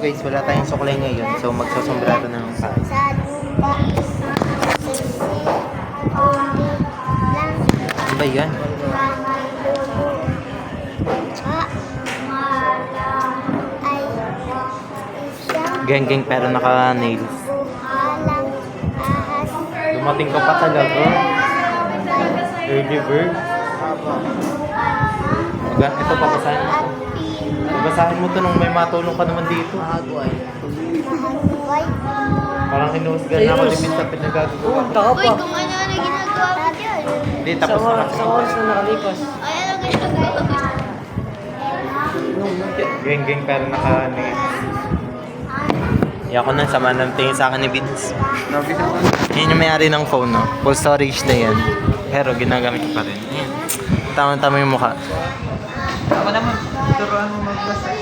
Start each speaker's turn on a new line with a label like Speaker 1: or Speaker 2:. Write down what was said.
Speaker 1: guys, wala tayong suklay ngayon. So magsasombrado na ng tayo. Ano ba yan? Geng-geng pero naka-nails. Dumating ka pa talaga. Early bird. Ito, papasahin mo. Basahin mo to nung may matulong ka naman dito. Parang kinuhusgan na ako limit sa pinagagawa.
Speaker 2: Uy, kung ano na ginagawa mo dyan.
Speaker 1: Hindi, tapos na kasi.
Speaker 3: Sa oras na nakalipas.
Speaker 2: Ay, ano ginagawa mo?
Speaker 1: Geng-geng pero naka-nails. Ako na, sama ng tingin sa akin ni Vince. Yun yung may-ari ng phone, no? Full storage na yan. Pero ginagamit ko pa rin. Ayan. Tama-tama yung mukha.
Speaker 3: Ako naman, turuan mo magbasa.